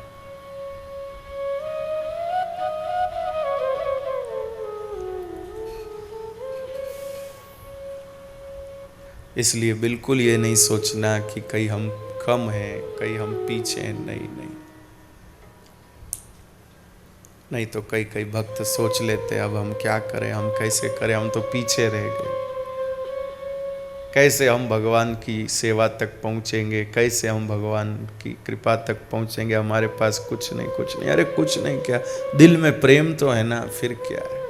Speaker 1: इसलिए बिल्कुल ये नहीं सोचना कि कहीं हम कम हैं, कहीं हम पीछे हैं। नहीं नहीं नहीं तो कई भक्त सोच लेते अब हम क्या करें, हम कैसे करें, हम तो पीछे रह गए। कैसे हम भगवान की सेवा तक पहुंचेंगे, कैसे हम भगवान की कृपा तक पहुंचेंगे? हमारे पास कुछ नहीं, कुछ नहीं। अरे कुछ नहीं क्या, दिल में प्रेम तो है ना, फिर क्या है।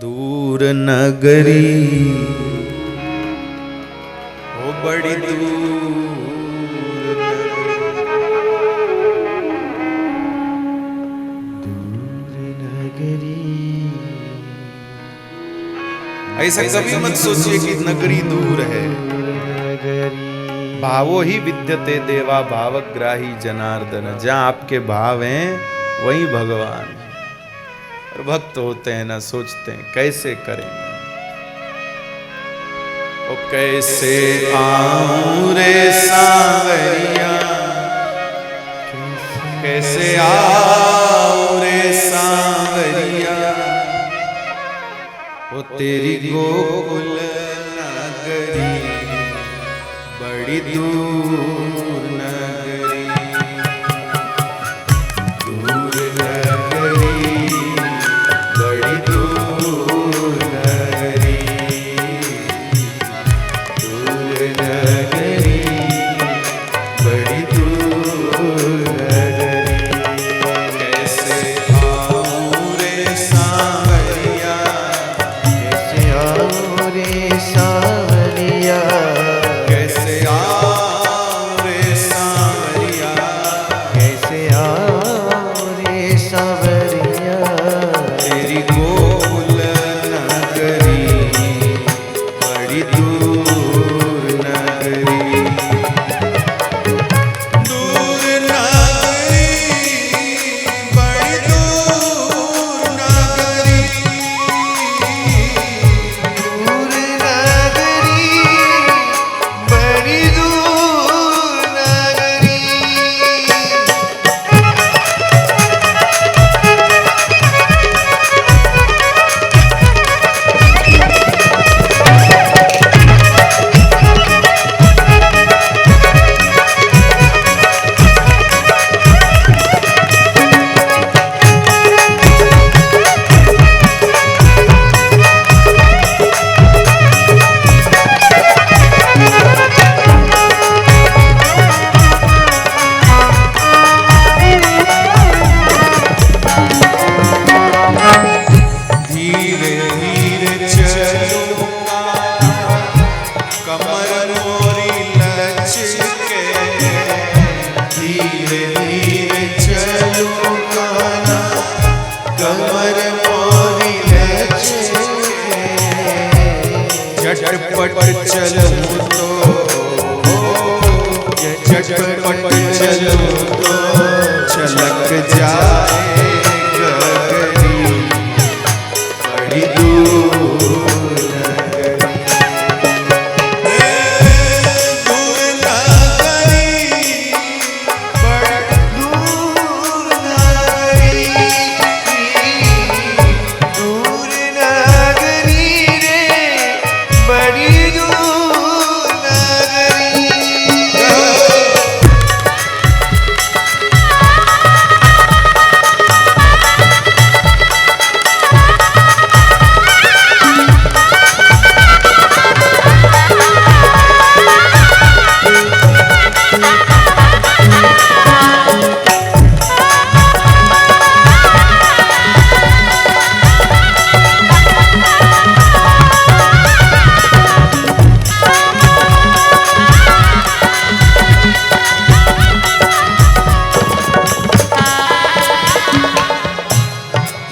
Speaker 1: दूर नगरी ओ बड़ी दूर नगरी। ऐसा कभी मत सोचिए कि नगरी दूर है। भावो ही विद्यते देवा भावग्राही जनार्दन। जहां आपके भाव हैं वही भगवान। और भक्त होते हैं ना, सोचते हैं कैसे करेंगे। ओ कैसे आऊं रे सांवरिया, कैसे आऊं रे सांवरिया, ओ तेरी गोकुल नगरी बड़ी दूर नगरी। दूर नगरी बड़ी दूर नगरी। दूर नगरी, दूर नगरी, बड़ी दूर नगरी,
Speaker 2: दूर नगरी, बड़ी दूर नगरी।
Speaker 1: धीरे धीरे चलूंगा, कमर मोरी लचके, धीरे धीरे चलूंगा ना, कमर मोरी लचके, झटपट चलूं तो, झटपट चलूं तो छलक जाए गगरी, बड़ी दूर नगरी,
Speaker 2: दूर नगरी, दूर नगरी रे, बड़ी दूर नगरी।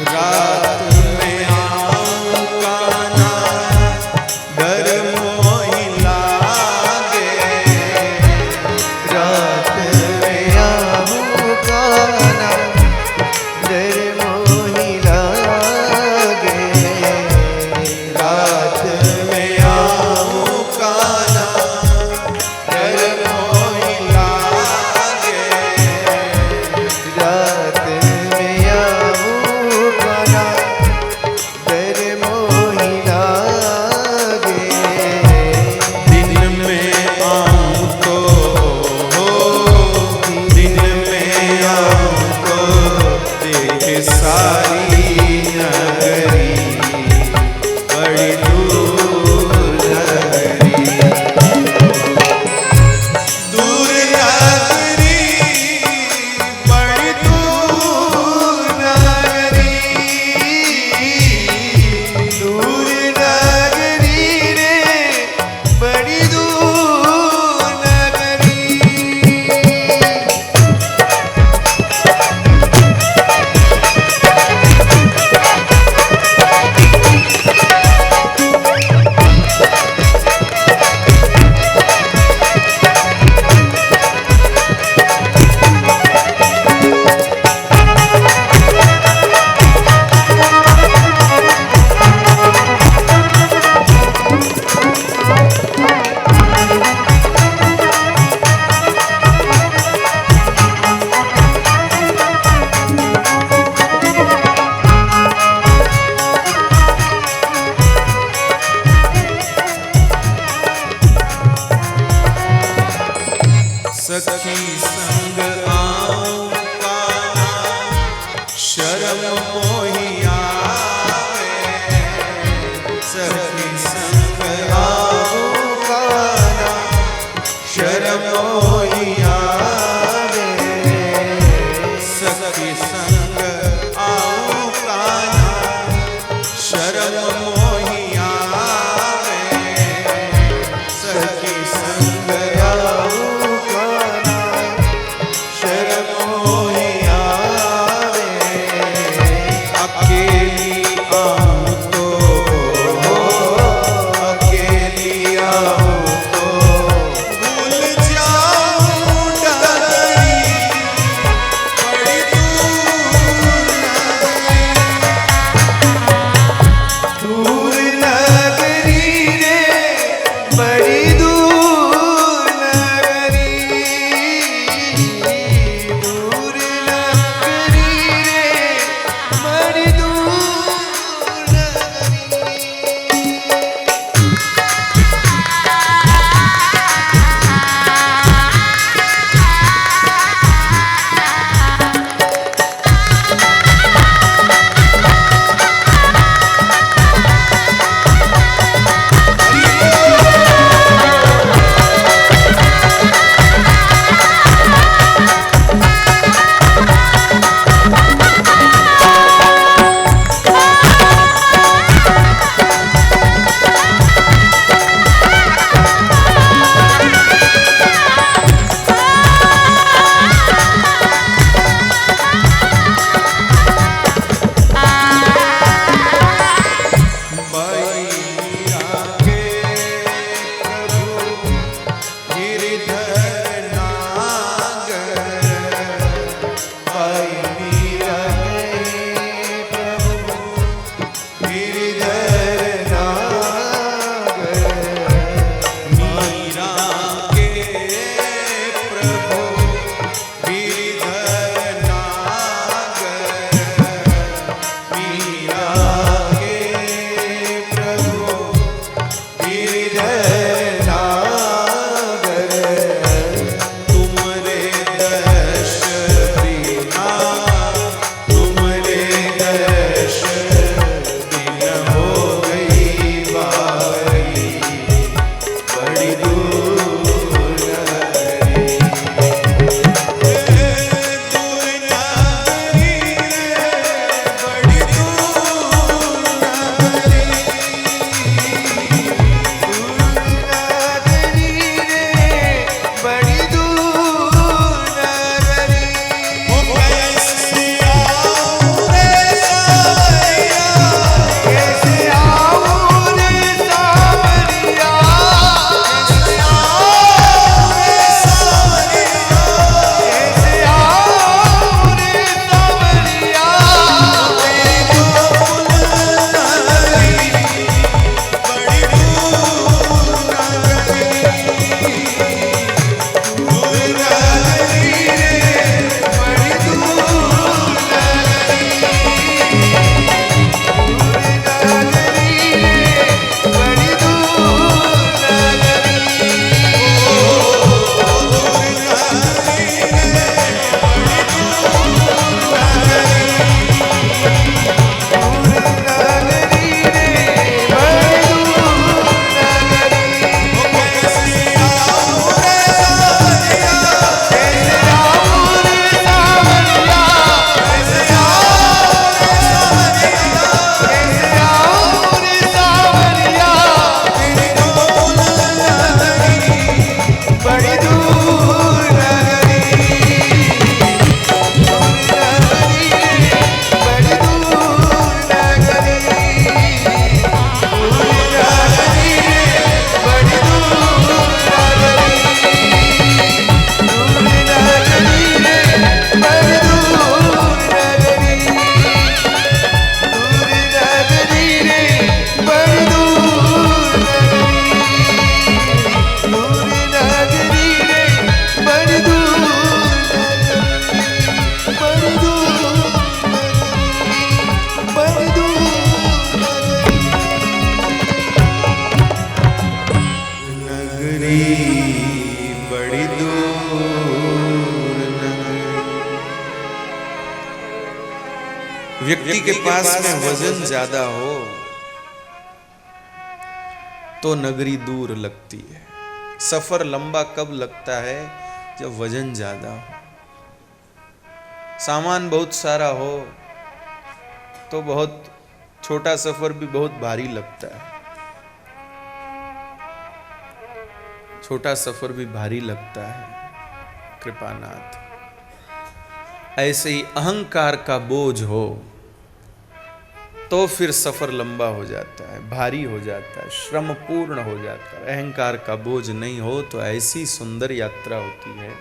Speaker 1: रात में आऊंगा ना, डर मोहि लागे,
Speaker 2: रात में आऊंगा ना, डर मोहि लागे।
Speaker 1: रात में आऊंगा ना, डर मोहि लागे,
Speaker 2: रात में आऊंगा ना, डर मोहि लागे।
Speaker 1: दिन में आऊं तो, दिन में आऊं तो देख सारी नगरी, बड़ी दूर नगरी, दूर नगरी, बड़ी दूर नगरी,
Speaker 2: दूर नगरी रे, बड़ी दूर नगरी।
Speaker 1: सखी संग आऊंगा ना, शर्म मोहि आवे, सखी संग आऊंगा ना, शर्म मोहि आवे, सखी संग आऊंगा ना, शर्म मोहि आवे, सखी संग आऊंगा ना, नगरी बड़ी दूर नगरी। व्यक्ति के पास में वजन ज्यादा हो तो नगरी दूर लगती है। सफर लंबा कब लगता है? जब वजन ज्यादा हो। सामान बहुत सारा हो तो बहुत छोटा सफर भी बहुत भारी लगता है। छोटा सफर भी भारी लगता है। कृपानाथ, ऐसे ही अहंकार का बोझ हो तो फिर सफर लंबा हो जाता है, भारी हो जाता है, श्रम पूर्ण हो जाता है। अहंकार का बोझ नहीं हो तो ऐसी सुंदर यात्रा होती है।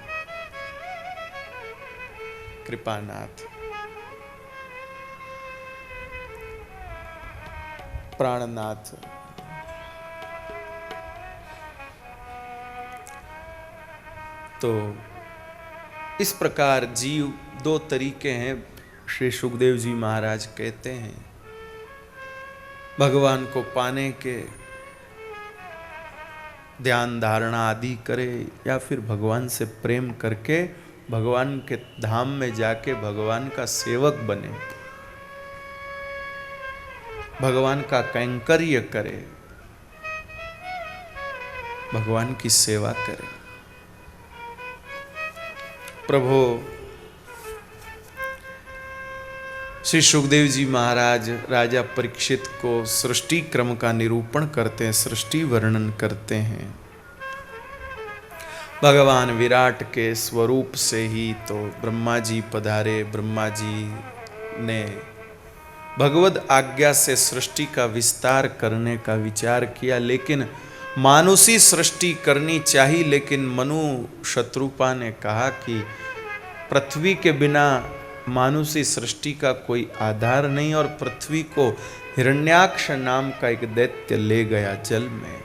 Speaker 1: कृपानाथ, प्राणनाथ, तो इस प्रकार जीव दो तरीके हैं। श्री सुखदेव जी महाराज कहते हैं, भगवान को पाने के ध्यान धारणा आदि करे या फिर भगवान से प्रेम करके भगवान के धाम में जाके भगवान का सेवक बने, भगवान का कैंकर्य करे, भगवान की सेवा करे। प्रभु श्री सुखदेव जी महाराज राजा परीक्षित को सृष्टि क्रम का निरूपण करते हैं, सृष्टि वर्णन करते हैं। भगवान विराट के स्वरूप से ही तो ब्रह्मा जी पधारे। ब्रह्मा जी ने भगवद आज्ञा से सृष्टि का विस्तार करने का विचार किया, लेकिन मानुषी सृष्टि करनी चाहिए। लेकिन मनु शत्रुपा ने कहा कि पृथ्वी के बिना मानुषी सृष्टि का कोई आधार नहीं, और पृथ्वी को हिरण्याक्ष नाम का एक दैत्य ले गया जल में।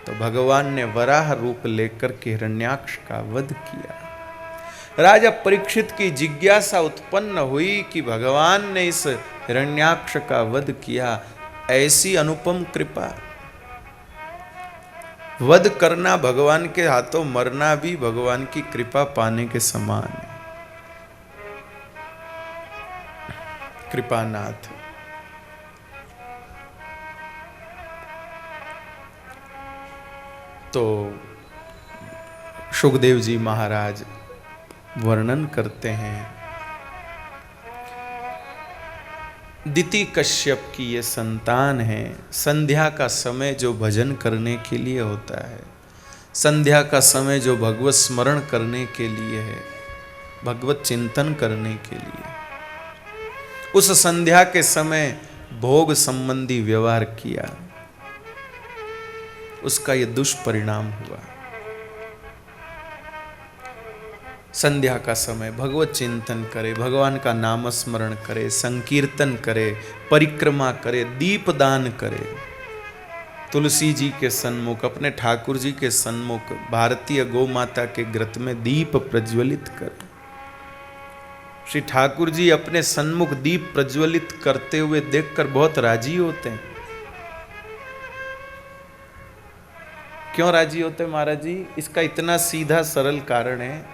Speaker 1: तो भगवान ने वराह रूप लेकर के हिरण्याक्ष का वध किया। राजा परीक्षित की जिज्ञासा उत्पन्न हुई कि भगवान ने इस हिरण्याक्ष का वध किया, ऐसी अनुपम कृपा। वध करना भगवान के हाथों, मरना भी भगवान की कृपा पाने के समान है। कृपानाथ, तो सुखदेव जी महाराज वर्णन करते हैं, दिति कश्यप की ये संतान है। संध्या का समय जो भजन करने के लिए होता है, संध्या का समय जो भगवत स्मरण करने के लिए है, भगवत चिंतन करने के लिए, उस संध्या के समय भोग संबंधी व्यवहार किया, उसका यह दुष्परिणाम हुआ। संध्या का समय भगवत चिंतन करे, भगवान का नाम स्मरण करे, संकीर्तन करे, परिक्रमा करे, दीपदान करे, तुलसी जी के सन्मुख, अपने ठाकुर जी के सन्मुख भारतीय गौ माता के ग्रत में दीप प्रज्वलित करे। श्री ठाकुर जी अपने सन्मुख दीप प्रज्वलित करते हुए देखकर बहुत राजी होते हैं। क्यों राजी होते हैं महाराज जी? इसका इतना सीधा सरल कारण है।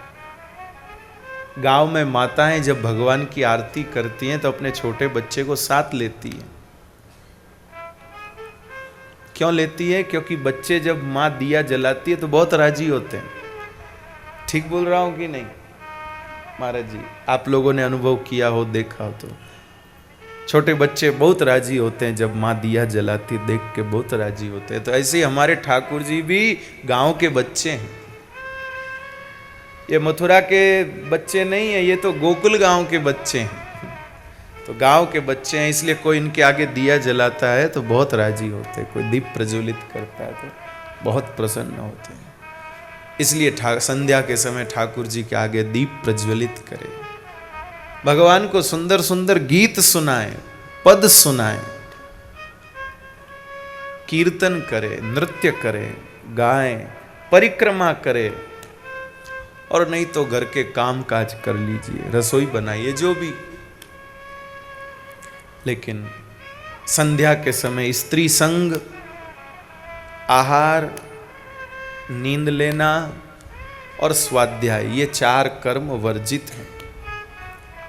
Speaker 1: गांव में माताएं जब भगवान की आरती करती हैं तो अपने छोटे बच्चे को साथ लेती हैं। क्यों लेती है? क्योंकि बच्चे जब माँ दिया जलाती है तो बहुत राजी होते हैं। ठीक बोल रहा हूं कि नहीं महाराज जी? आप लोगों ने अनुभव किया हो, देखा हो तो छोटे बच्चे बहुत राजी होते हैं जब माँ दिया जलाती, देख के बहुत राजी होते हैं। तो ऐसे ही हमारे ठाकुर जी भी गांव के बच्चे हैं। ये मथुरा के बच्चे नहीं है, ये तो गोकुल गांव के बच्चे हैं। तो गांव के बच्चे हैं, इसलिए कोई इनके आगे दिया जलाता है तो बहुत राजी होते हैं, कोई दीप प्रज्वलित करता है तो बहुत प्रसन्न होते हैं। इसलिए संध्या के समय ठाकुर जी के आगे दीप प्रज्वलित करें, भगवान को सुंदर सुंदर गीत सुनाएं, पद सुनाएं, कीर्तन करें, नृत्य करें, गाएं, परिक्रमा करें, और नहीं तो घर के काम काज कर लीजिए, रसोई बनाइए, जो भी। लेकिन संध्या के समय स्त्री संग, आहार, नींद लेना और स्वाध्याय, ये 4 कर्म वर्जित हैं।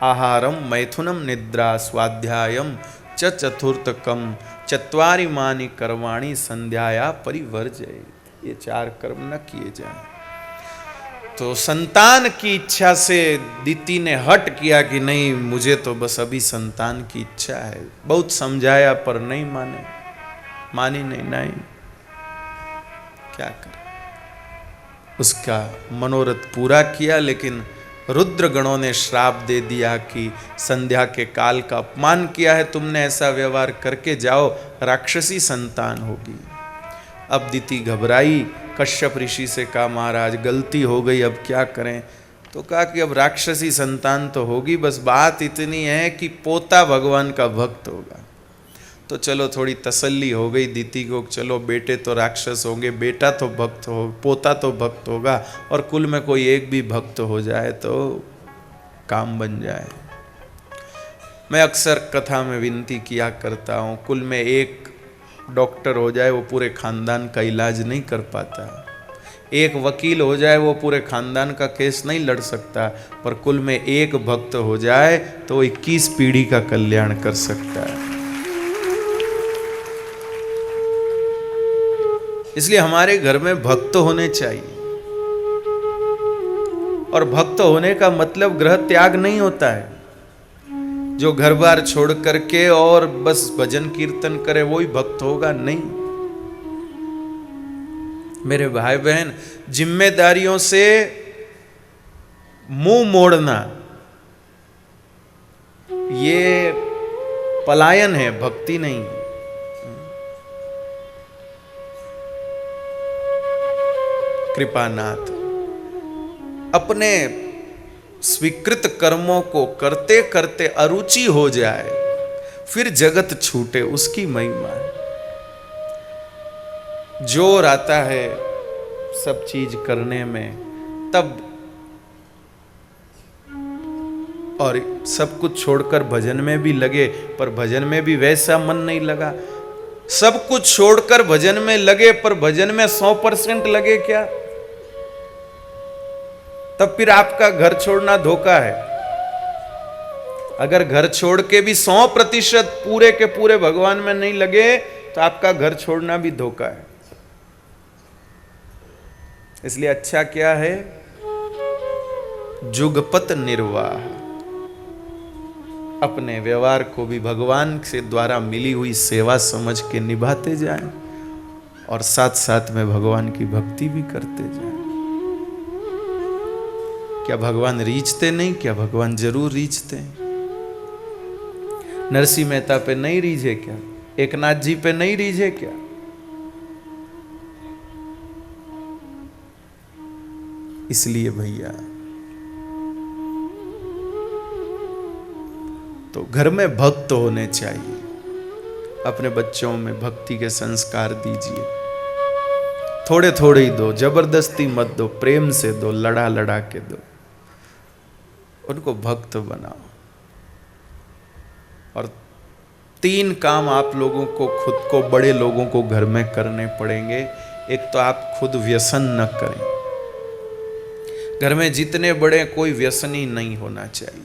Speaker 1: आहारम मैथुनम निद्रा स्वाध्यायम च चतुर्थकम चत्वारि मानि कर्माणि संध्याया परिवर्जय। ये 4 कर्म न किए जाएं। तो संतान की इच्छा से दीति ने हट किया कि नहीं, मुझे तो बस अभी संतान की इच्छा है। बहुत समझाया पर नहीं मानी नहीं, क्या करे। उसका मनोरथ पूरा किया, लेकिन रुद्र गणों ने श्राप दे दिया कि संध्या के काल का अपमान किया है तुमने, ऐसा व्यवहार करके जाओ, राक्षसी संतान होगी। अब दीति घबराई, कश्यप ऋषि से कहा महाराज गलती हो गई, अब क्या करें। तो कहा कि अब राक्षसी संतान तो होगी, बस बात इतनी है कि पोता भगवान का भक्त होगा। तो चलो थोड़ी तसल्ली हो गई दीति को, चलो बेटे तो राक्षस होंगे, बेटा तो भक्त हो, पोता तो भक्त होगा, और कुल में कोई एक भी भक्त हो जाए तो काम बन जाए। मैं अक्सर कथा में विनती किया करता हूँ, कुल में एक डॉक्टर हो जाए वो पूरे खानदान का इलाज नहीं कर पाता, एक वकील हो जाए वो पूरे खानदान का केस नहीं लड़ सकता, पर कुल में एक भक्त हो जाए तो 21 पीढ़ी का कल्याण कर सकता है। इसलिए हमारे घर में भक्त होने चाहिए, और भक्त होने का मतलब ग्रह त्याग नहीं होता है। जो घर बार छोड़ करके और बस भजन कीर्तन करे वही भक्त होगा, नहीं। मेरे भाई बहन, जिम्मेदारियों से मुंह मोड़ना ये पलायन है, भक्ति नहीं। कृपानाथ अपने स्वीकृत कर्मों को करते करते अरुचि हो जाए, फिर जगत छूटे, उसकी महिमा है। जोर आता है सब चीज करने में तब, और सब कुछ छोड़कर भजन में भी लगे, पर भजन में भी वैसा मन नहीं लगा। सब कुछ छोड़कर भजन में लगे, पर भजन में 100% लगे क्या, तब फिर आपका घर छोड़ना धोखा है। अगर घर छोड़ के भी 100% पूरे के पूरे भगवान में नहीं लगे तो आपका घर छोड़ना भी धोखा है। इसलिए अच्छा क्या है, जुगपत निर्वाह, अपने व्यवहार को भी भगवान से द्वारा मिली हुई सेवा समझ के निभाते जाएं, और साथ साथ में भगवान की भक्ति भी करते जाएं। क्या भगवान रीझते नहीं? क्या भगवान जरूर रीझते हैं। नरसिंह मेहता पे नहीं रीझे क्या? एकनाथ जी पे नहीं रीझे क्या? इसलिए भैया तो घर में भक्त होने चाहिए। अपने बच्चों में भक्ति के संस्कार दीजिए, थोड़े थोड़े ही दो, जबरदस्ती मत दो, प्रेम से दो, लड़ा लड़ा के दो, उनको भक्त बनाओ। और 3 काम आप लोगों को, खुद को, बड़े लोगों को घर में करने पड़ेंगे। एक तो आप खुद व्यसन न करें। घर में जितने बड़े, कोई व्यसनी नहीं होना चाहिए,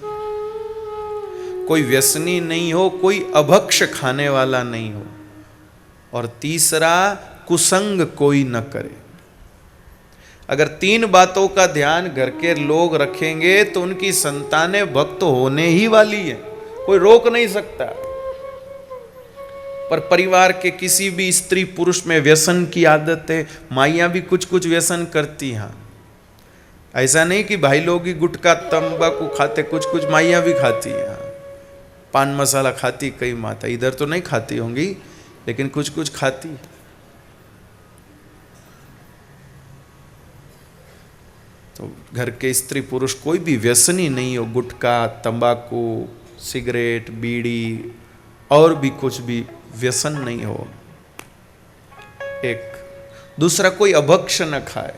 Speaker 1: कोई व्यसनी नहीं हो, कोई अभक्ष खाने वाला नहीं हो। और तीसरा, कुसंग कोई न करे। अगर 3 बातों का ध्यान घर के लोग रखेंगे तो उनकी संतानें भक्त होने ही वाली है, कोई रोक नहीं सकता। पर परिवार के किसी भी स्त्री पुरुष में व्यसन की आदत है, माइयां भी कुछ कुछ व्यसन करती हैं। ऐसा नहीं कि भाई लोग ही गुटखा तंबाकू खाते, कुछ कुछ माइयां भी खाती हैं। पान मसाला खाती कई माता, इधर तो नहीं खाती होंगी लेकिन कुछ कुछ खाती। तो घर के स्त्री पुरुष कोई भी व्यसनी नहीं हो, गुटखा, तंबाकू, सिगरेट, बीड़ी और भी कुछ भी व्यसन नहीं हो। एक दूसरा, कोई अभक्ष न खाए।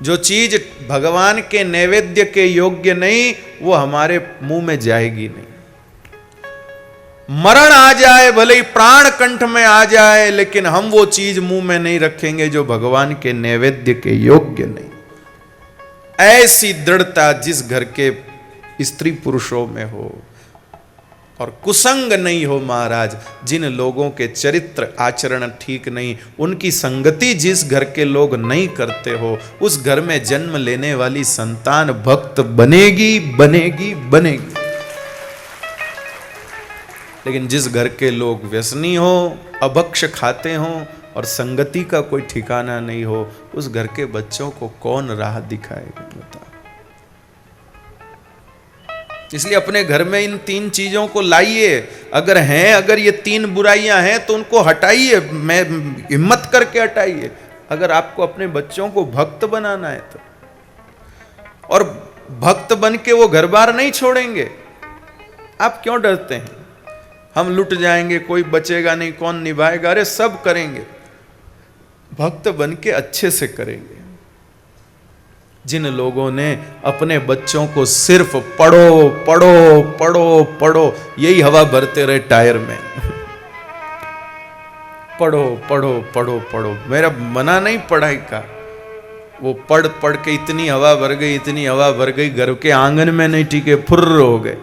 Speaker 1: जो चीज भगवान के नैवेद्य के योग्य नहीं वो हमारे मुंह में जाएगी नहीं। मरण आ जाए, भले ही प्राण कंठ में आ जाए, लेकिन हम वो चीज मुंह में नहीं रखेंगे जो भगवान के नैवेद्य के योग्य नहीं। ऐसी दृढ़ता जिस घर के स्त्री पुरुषों में हो, और कुसंग नहीं हो महाराज। जिन लोगों के चरित्र आचरण ठीक नहीं, उनकी संगति जिस घर के लोग नहीं करते हो, उस घर में जन्म लेने वाली संतान भक्त बनेगी बनेगी बनेगी। लेकिन जिस घर के लोग व्यसनी हो, अभक्ष खाते हो और संगति का कोई ठिकाना नहीं हो, उस घर के बच्चों को कौन राह दिखाएगा बता। इसलिए अपने घर में इन 3 चीजों को लाइए। अगर ये 3 बुराइयां हैं तो उनको हटाइए, मैं हिम्मत करके हटाइए, अगर आपको अपने बच्चों को भक्त बनाना है तो। और भक्त बन के वो घर बार नहीं छोड़ेंगे। आप क्यों डरते हैं? हम लुट जाएंगे, कोई बचेगा नहीं, कौन निभाएगा? अरे सब करेंगे, भक्त बन के अच्छे से करेंगे। जिन लोगों ने अपने बच्चों को सिर्फ पढ़ो पढ़ो पढ़ो पढ़ो, यही हवा भरते रहे टायर में, पढ़ो पढ़ो पढ़ो पढ़ो, मेरा मना नहीं पढ़ाई का, वो पढ़ पढ़ के इतनी हवा भर गई, इतनी हवा भर गई, घर के आंगन में नहीं टिके, फुर्र हो गए।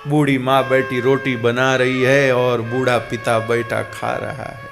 Speaker 1: बूढ़ी माँ बैठी रोटी बना रही है और बूढ़ा पिता बैठा खा रहा है।